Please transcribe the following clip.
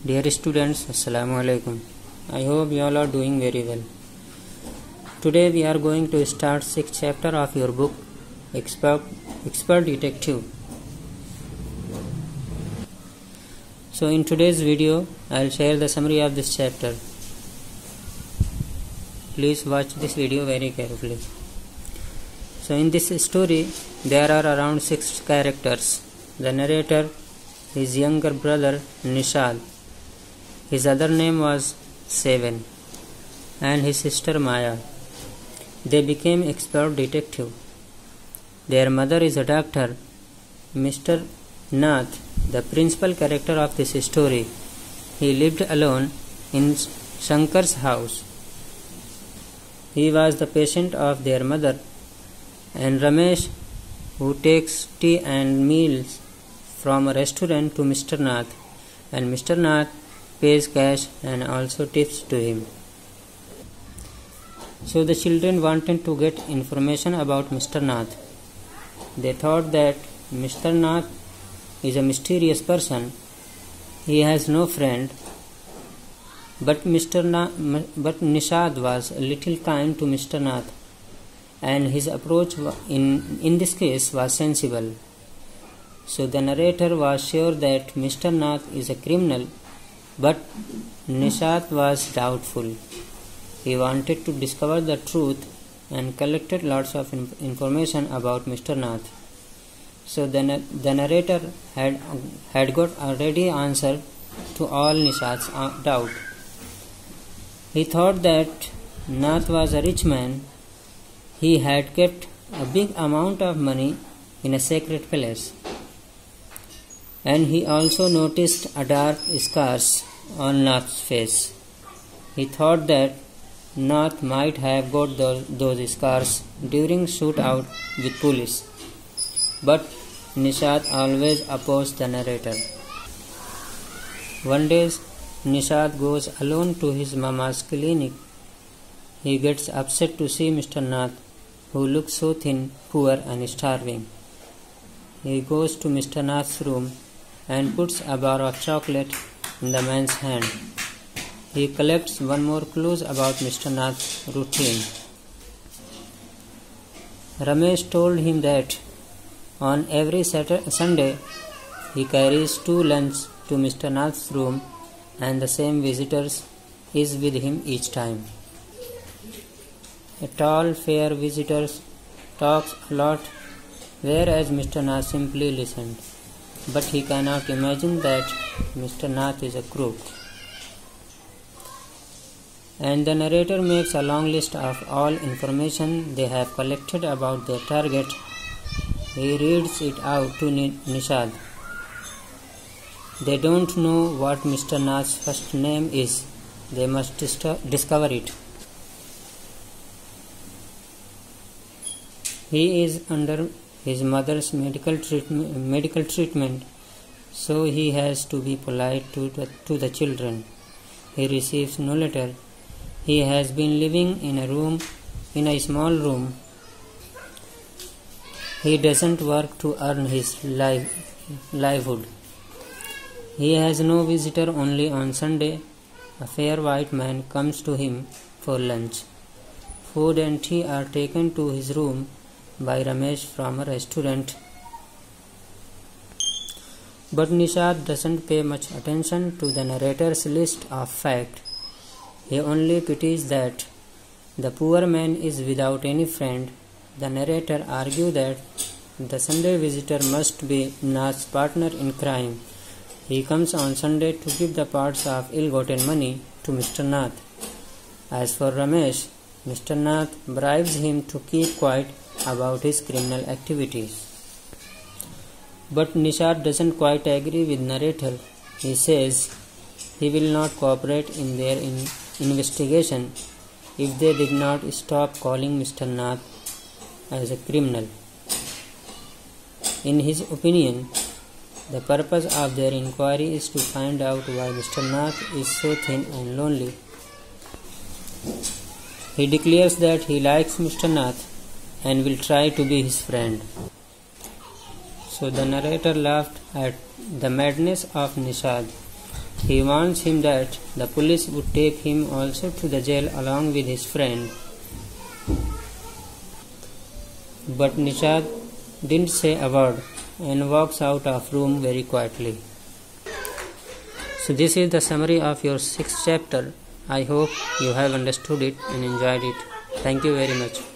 Dear students, Assalamu alaikum. I hope you all are doing very well. Today we are going to start 6th chapter of your book, Expert Detective. So in today's video, I will share the summary of this chapter. Please watch this video very carefully. So in this story, there are around 6 characters. The narrator, his younger brother Nishad, his other name was Seven, and his sister Maya. They became expert detective. Their mother is a doctor. Mr. Nath, the principal character of this story, he lived alone in Shankar's house. He was the patient of their mother, and Ramesh, who takes tea and meals from a restaurant to Mr. Nath, and Mr. Nath pays cash and also tips to him. So the children wanted to get information about Mr. Nath. They thought that Mr. Nath is a mysterious person. He has no friend. But Nishad was a little kind to Mr. Nath, and his approach in this case was sensible. So the narrator was sure that Mr. Nath is a criminal, but Nishad was doubtful. He wanted to discover the truth and collected lots of information about Mr. Nath. So the narrator had got a ready answer to all Nishad's doubt. He thought that Nath was a rich man. He had kept a big amount of money in a sacred place. And he also noticed a dark scars on Nath's face. He thought that Nath might have got those scars during shootout with police. But Nishad always opposed the narrator. One day, Nishad goes alone to his mama's clinic. He gets upset to see Mr. Nath, who looks so thin, poor and starving. He goes to Mr. Nath's room and puts a bar of chocolate in the man's hand. He collects one more clues about Mr. Nath's routine. Ramesh told him that on every Sunday he carries 2 lunches to Mr. Nath's room, and the same visitors is with him each time. A tall, fair visitor talks a lot, whereas Mr. Nath simply listened. But he cannot imagine that Mr. Nath is a crook. And the narrator makes a long list of all information they have collected about their target. He reads it out to Nishad. They don't know what Mr. Nath's first name is. They must discover it. He is under his mother's medical treatment, so he has to be polite to the children. He receives no letter. He has been living in a small room. He doesn't work to earn his livelihood. He has no visitor. Only on Sunday a fair white man comes to him for lunch. Food and tea are taken to his room by Ramesh from a restaurant. But Nishad doesn't pay much attention to the narrator's list of facts. He only pities that the poor man is without any friend. The narrator argues that the Sunday visitor must be Nath's partner in crime. He comes on Sunday to give the parts of ill-gotten money to Mr. Nath. As for Ramesh, Mr. Nath bribes him to keep quiet about his criminal activities. But Nishad doesn't quite agree with narrator. He says he will not cooperate in their investigation if they did not stop calling Mr. Nath as a criminal. In his opinion, the purpose of their inquiry is to find out why Mr. Nath is so thin and lonely. He declares that he likes Mr. Nath and will try to be his friend. So the narrator laughed at the madness of Nishad. He warns him that the police would take him also to the jail along with his friend. But Nishad didn't say a word and walks out of room very quietly. So this is the summary of your 6th chapter. I hope you have understood it and enjoyed it. Thank you very much.